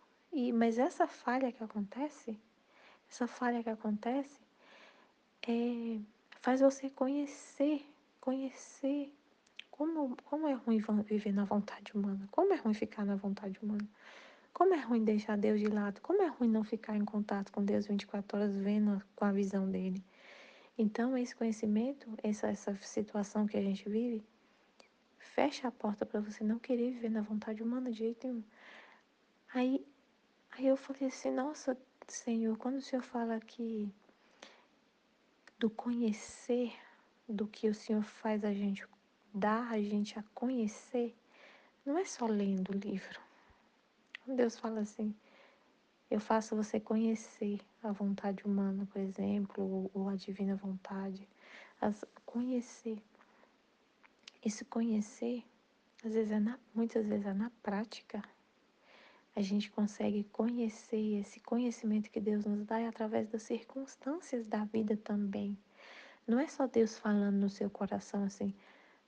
Mas essa falha que acontece, faz você conhecer como é ruim viver na vontade humana, como é ruim ficar na vontade humana, como é ruim deixar Deus de lado, como é ruim não ficar em contato com Deus 24 horas, vendo com a visão dele. Então, esse conhecimento, essa situação que a gente vive, fecha a porta para você não querer viver na vontade humana de jeito nenhum. Aí, aí eu falei assim, nossa, Senhor, quando o Senhor fala aqui do conhecer, do que o Senhor faz a gente, dá a gente a conhecer, não é só lendo o livro. Quando Deus fala assim, eu faço você conhecer a vontade humana, por exemplo, ou a divina vontade. Conhecer. Esse conhecer, muitas vezes é na prática. A gente consegue conhecer esse conhecimento que Deus nos dá através das circunstâncias da vida também. Não é só Deus falando no seu coração assim,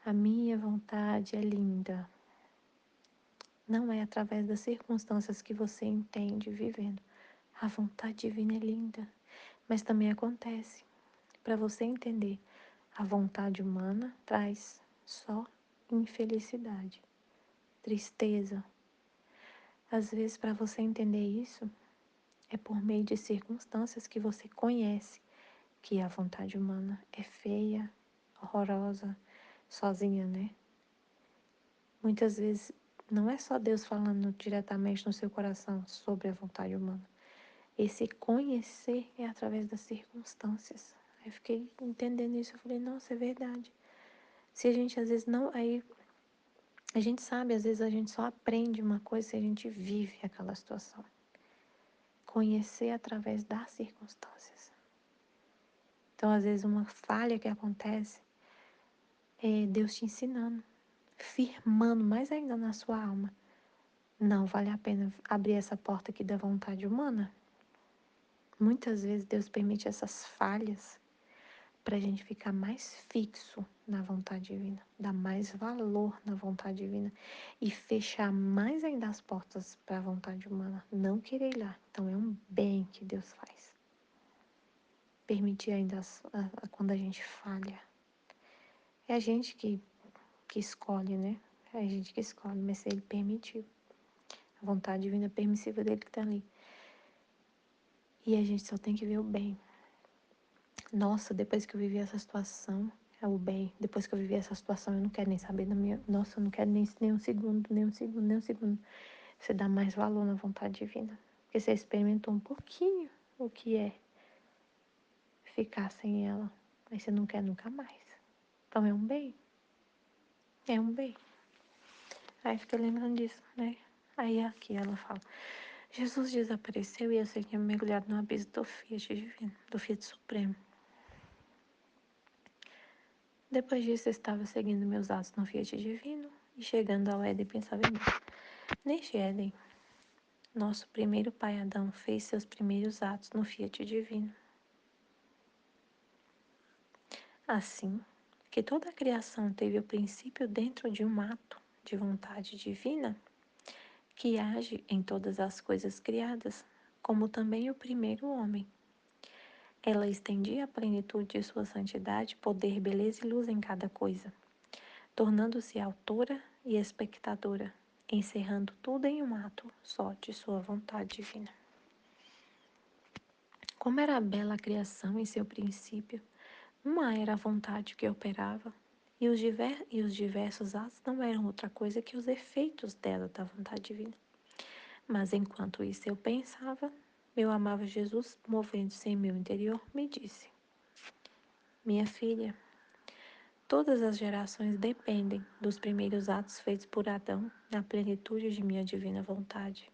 a minha vontade é linda. Não é através das circunstâncias que você entende vivendo. A vontade divina é linda, mas também acontece. Para você entender, a vontade humana traz só infelicidade, tristeza. Às vezes, para você entender isso, é por meio de circunstâncias que você conhece que a vontade humana é feia, horrorosa, sozinha, né? Muitas vezes não é só Deus falando diretamente no seu coração sobre a vontade humana. Esse conhecer é através das circunstâncias. Aí eu fiquei entendendo isso, eu falei, nossa, é verdade. Se a gente às vezes não, aí a gente sabe, às vezes a gente só aprende uma coisa se a gente vive aquela situação. Conhecer através das circunstâncias. Então, às vezes, uma falha que acontece é Deus te ensinando, firmando mais ainda na sua alma. Não vale a pena abrir essa porta aqui da vontade humana. Muitas vezes Deus permite essas falhas para a gente ficar mais fixo na vontade divina, dar mais valor na vontade divina e fechar mais ainda as portas para a vontade humana, não querer ir lá. Então é um bem que Deus faz. Permitir ainda quando a gente falha. É a gente que escolhe, né? É a gente que escolhe, mas ele permitiu. A vontade divina permissiva dele que está ali. E a gente só tem que ver o bem. Nossa, depois que eu vivi essa situação, é o bem. Depois que eu vivi essa situação, eu não quero nem saber da minha. Nossa, eu não quero nem um segundo, nem um segundo, nem um segundo. você dá mais valor na vontade divina. Porque você experimentou um pouquinho o que é ficar sem ela, mas você não quer nunca mais. Então é um bem. É um bem. Aí fica lembrando disso, né? Aí aqui ela fala, Jesus desapareceu e eu sei que é mergulhado no abismo do Fiat divino, do Fiat Supremo. Depois disso, eu estava seguindo meus atos no Fiat divino e chegando ao Éden, pensava em mim. Neste Éden, nosso primeiro pai Adão fez seus primeiros atos no Fiat divino. Assim, que toda a criação teve o princípio dentro de um ato de vontade divina que age em todas as coisas criadas, como também o primeiro homem. Ela estendia a plenitude de sua santidade, poder, beleza e luz em cada coisa, tornando-se autora e espectadora, encerrando tudo em um ato só de sua vontade divina. Como era bela a criação em seu princípio, uma era a vontade que operava, e os diversos atos não eram outra coisa que os efeitos dela da vontade divina. Mas enquanto isso eu pensava, meu amável Jesus, movendo-se em meu interior, me disse: Minha filha, todas as gerações dependem dos primeiros atos feitos por Adão na plenitude de minha divina vontade.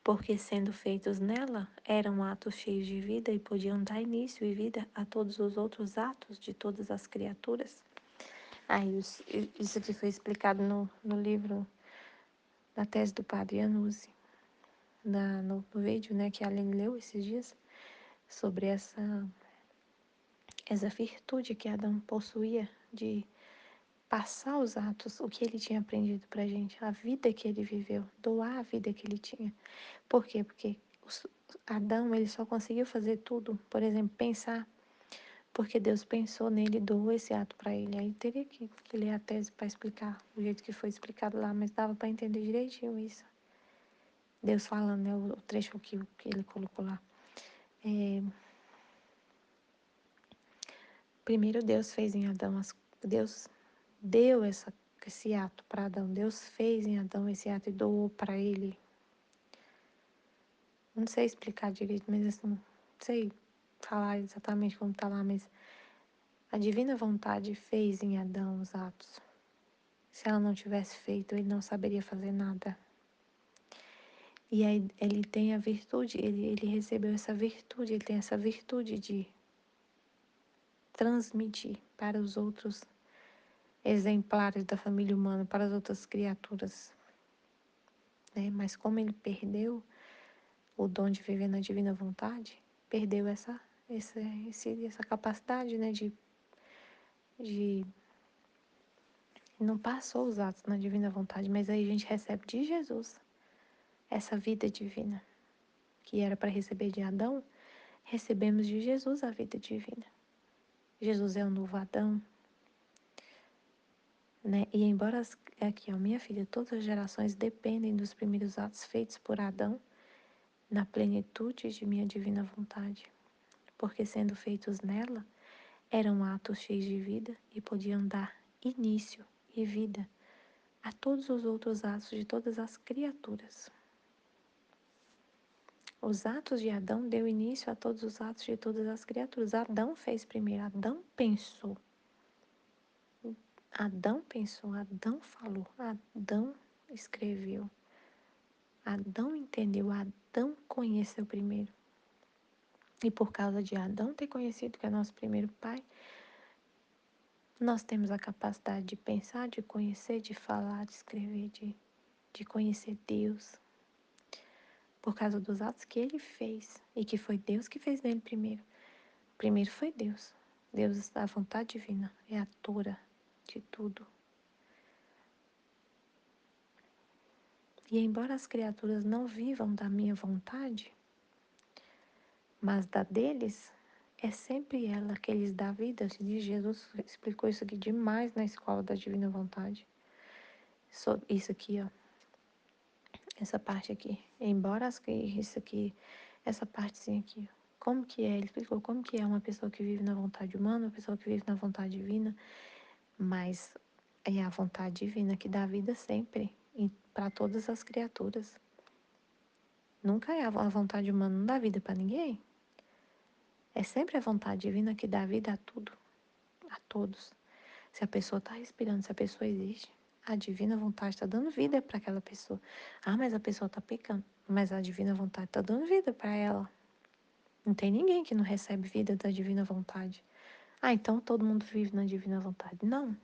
Porque, sendo feitos nela, eram atos cheios de vida e podiam dar início e vida a todos os outros atos de todas as criaturas. Aí, isso aqui foi explicado no livro da tese do padre Januzzi, no vídeo, né, que a Aline leu esses dias, sobre essa virtude que Adão possuía de passar os atos, o que ele tinha aprendido pra gente, a vida que ele viveu, doar a vida que ele tinha. Por quê? Porque Adão, ele só conseguiu fazer tudo, por exemplo, pensar, porque Deus pensou nele e doou esse ato para ele. Aí teria que ler a tese para explicar o jeito que foi explicado lá, mas dava para entender direitinho isso. Deus falando, né, o trecho que ele colocou lá. Primeiro Deus fez em Adão, Deus deu esse ato para Adão. Deus fez em Adão esse ato e doou para ele. Não sei explicar direito, mas assim, não sei falar exatamente como está lá, mas a divina vontade fez em Adão os atos. Se ela não tivesse feito, ele não saberia fazer nada. E aí ele tem a virtude, ele recebeu essa virtude, ele tem essa virtude de transmitir para os outros exemplares da família humana, para as outras criaturas. Né? Mas como ele perdeu o dom de viver na divina vontade, perdeu essa capacidade, né, de não passou os atos na divina vontade, mas aí a gente recebe de Jesus essa vida divina, que era para receber de Adão, recebemos de Jesus a vida divina. Jesus é o novo Adão, né? E embora aqui, ó, minha filha, todas as gerações dependem dos primeiros atos feitos por Adão na plenitude de minha divina vontade, porque sendo feitos nela, eram atos cheios de vida e podiam dar início e vida a todos os outros atos de todas as criaturas. Os atos de Adão deu início a todos os atos de todas as criaturas. Adão fez primeiro, Adão pensou. Adão pensou, Adão falou, Adão escreveu. Adão entendeu, Adão conheceu primeiro. E por causa de Adão ter conhecido que é nosso primeiro pai, nós temos a capacidade de pensar, de conhecer, de falar, de escrever, de conhecer Deus. Por causa dos atos que ele fez e que foi Deus que fez nele primeiro. Primeiro foi Deus. Deus, a vontade divina, é a autora de tudo. E embora as criaturas não vivam da minha vontade, mas da deles, é sempre ela que lhes dá vida. Jesus explicou isso aqui demais na escola da divina vontade. Isso aqui, ó. Essa parte aqui. Embora isso aqui, essa partezinha aqui, ó. Como que é? Ele explicou como que é uma pessoa que vive na vontade humana, uma pessoa que vive na vontade divina, mas é a vontade divina que dá vida sempre, para todas as criaturas. Nunca é a vontade humana, não dá vida para ninguém. É sempre a vontade divina que dá vida a tudo, a todos. Se a pessoa está respirando, se a pessoa existe, a divina vontade está dando vida para aquela pessoa. Ah, mas a pessoa está pecando. Mas a divina vontade está dando vida para ela. Não tem ninguém que não recebe vida da divina vontade. Ah, então todo mundo vive na divina vontade. Não.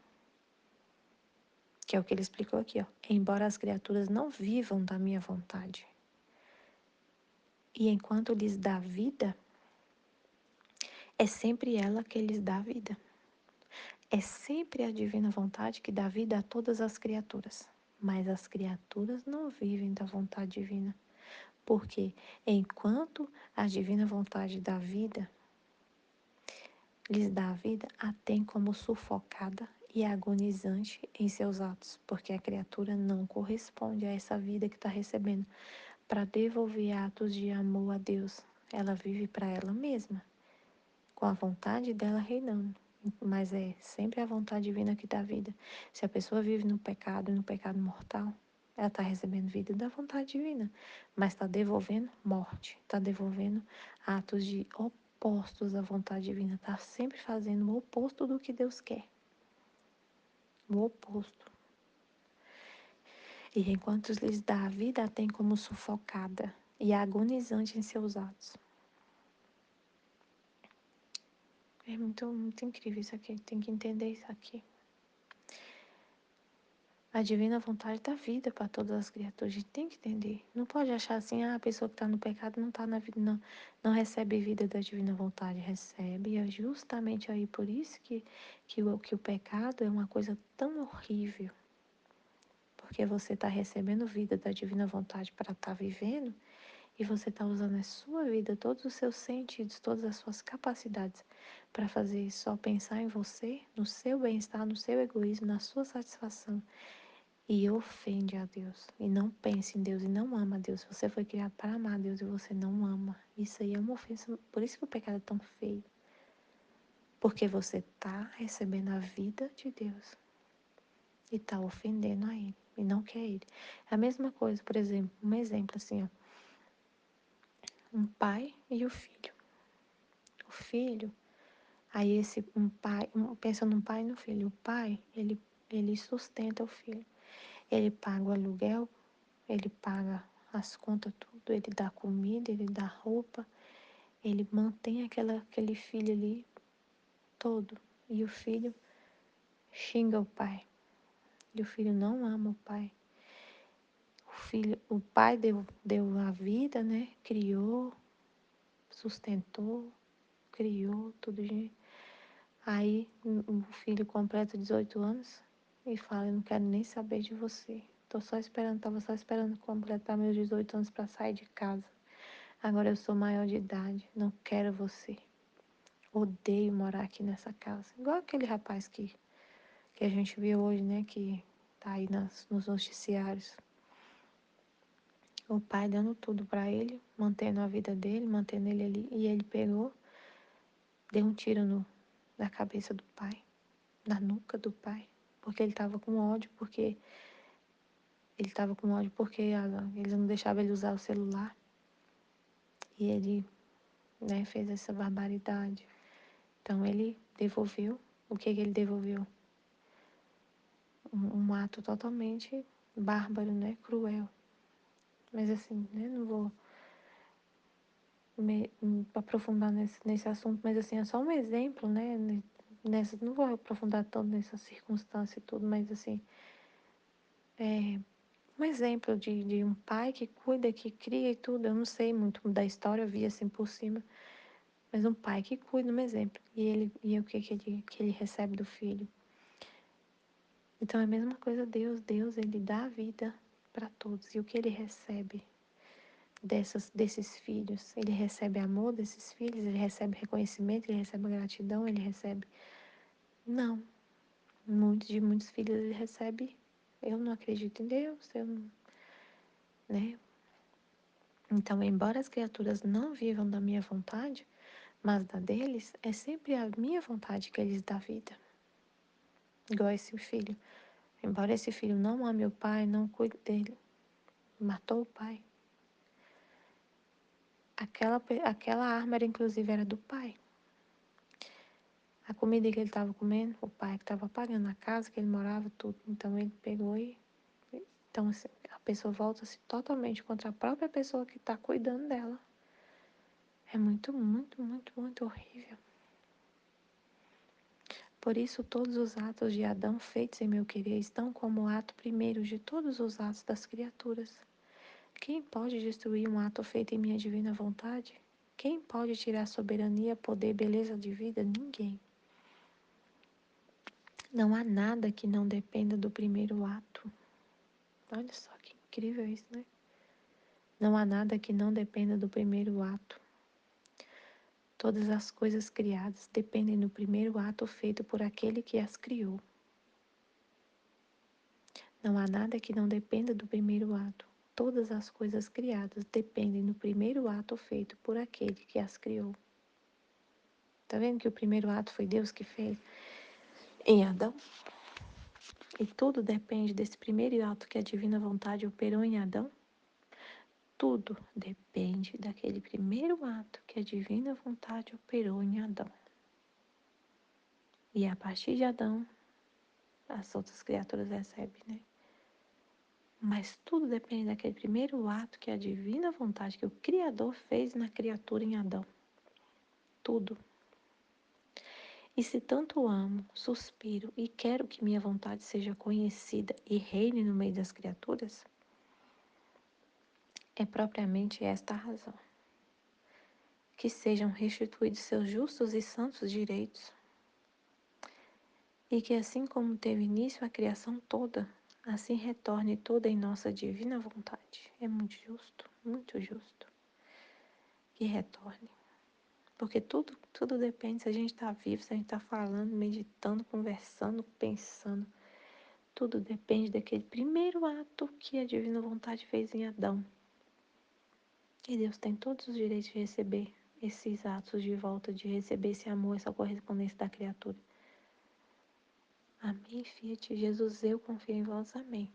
Que é o que ele explicou aqui, ó. Embora as criaturas não vivam da minha vontade. E enquanto lhes dá vida, é sempre ela que lhes dá vida. É sempre a divina vontade que dá vida a todas as criaturas. Mas as criaturas não vivem da vontade divina. Porque enquanto a divina vontade dá vida, lhes dá a vida, a tem como sufocada e agonizante em seus atos, porque a criatura não corresponde a essa vida que está recebendo. Para devolver atos de amor a Deus, ela vive para ela mesma, com a vontade dela reinando. Mas é sempre a vontade divina que dá vida. Se a pessoa vive no pecado e no pecado mortal, ela está recebendo vida da vontade divina, mas está devolvendo morte, está devolvendo atos de opostos à vontade divina, está sempre fazendo o oposto do que Deus quer. O oposto. E enquanto lhes dá a vida, a tem como sufocada e agonizante em seus atos. É muito incrível isso aqui, tem que entender isso aqui. A divina vontade dá vida para todas as criaturas, a gente tem que entender. Não pode achar assim, a pessoa que está no pecado não está na vida, não, não recebe vida da divina vontade, recebe. E é justamente aí por isso que o pecado é uma coisa tão horrível. Porque você está recebendo vida da divina vontade para estar vivendo, e você está usando a sua vida, todos os seus sentidos, todas as suas capacidades para fazer só pensar em você, no seu bem-estar, no seu egoísmo, na sua satisfação. E ofende a Deus. E não pensa em Deus e não ama a Deus. Você foi criado para amar a Deus e você não ama. Isso aí é uma ofensa. Por isso que o pecado é tão feio. Porque você está recebendo a vida de Deus e está ofendendo a Ele. E não quer Ele. É a mesma coisa, por exemplo, um exemplo assim, ó. Um pai e o filho. O filho, aí esse um pai, pensa num pai e no filho. O pai, ele sustenta o filho. Ele paga o aluguel, ele paga as contas tudo, ele dá comida, ele dá roupa, ele mantém aquele filho ali todo. E o filho xinga o pai. E o filho não ama o pai. O pai deu a vida, né? Criou, sustentou, criou tudo. Aí o filho completa 18 anos e fala, eu não quero nem saber de você. Tava só esperando completar meus 18 anos para sair de casa. Agora eu sou maior de idade, não quero você. Odeio morar aqui nessa casa. Igual aquele rapaz que a gente viu hoje, né? Que tá aí nos noticiários. O pai dando tudo para ele, mantendo a vida dele, mantendo ele ali. E ele pegou, deu um tiro na cabeça do pai, na nuca do pai. Porque ele tava com ódio, porque eles não deixavam ele usar o celular. E ele, né, fez essa barbaridade. Então ele devolveu. O que ele devolveu? Um ato totalmente bárbaro, né? Cruel. Mas assim, né? Não vou me aprofundar nesse assunto, mas assim, é só um exemplo, né? Não vou aprofundar tanto nessa circunstância e tudo, mas assim, é um exemplo de um pai que cuida, que cria e tudo. Eu não sei muito da história, eu vi assim por cima, mas um pai que cuida, um exemplo. E o que ele recebe do filho? Então é a mesma coisa Deus ele dá a vida para todos. E o que ele recebe desses filhos? Ele recebe amor desses filhos, ele recebe reconhecimento, ele recebe gratidão, ele recebe. Não. De muitos filhos ele recebe. Eu não acredito em Deus, eu não. Né? Então, embora as criaturas não vivam da minha vontade, mas da deles, é sempre a minha vontade que eles dá vida. Igual esse filho. Embora esse filho não ame o pai, não cuide dele, matou o pai. Aquela arma era inclusive era do pai. A comida que ele estava comendo, o pai que estava pagando a casa que ele morava, tudo. Então ele pegou e. Então assim, a pessoa volta-se totalmente contra a própria pessoa que está cuidando dela. É muito, muito, muito, muito horrível. Por isso, todos os atos de Adão feitos em meu querer estão como o ato primeiro de todos os atos das criaturas. Quem pode destruir um ato feito em minha divina vontade? Quem pode tirar soberania, poder, beleza de vida? Ninguém. Não há nada que não dependa do primeiro ato. Olha só que incrível isso, né? Não há nada que não dependa do primeiro ato. Todas as coisas criadas dependem do primeiro ato feito por aquele que as criou. Não há nada que não dependa do primeiro ato. Todas as coisas criadas dependem do primeiro ato feito por aquele que as criou. Tá vendo que o primeiro ato foi Deus que fez em Adão? E tudo depende desse primeiro ato que a divina vontade operou em Adão? Tudo depende daquele primeiro ato que a divina vontade operou em Adão. E a partir de Adão, as outras criaturas recebem, né? Mas tudo depende daquele primeiro ato que a divina vontade, que o Criador fez na criatura em Adão. Tudo. E se tanto amo, suspiro e quero que minha vontade seja conhecida e reine no meio das criaturas, é propriamente esta a razão. Que sejam restituídos seus justos e santos direitos, e que assim como teve início a criação toda, assim retorne toda em nossa divina vontade. É muito justo que retorne. Porque tudo depende se a gente está vivo, se a gente está falando, meditando, conversando, pensando. Tudo depende daquele primeiro ato que a divina vontade fez em Adão. E Deus tem todos os direitos de receber esses atos de volta, de receber esse amor, essa correspondência da criatura. Amém, Fiat. Jesus, eu confio em vós. Amém.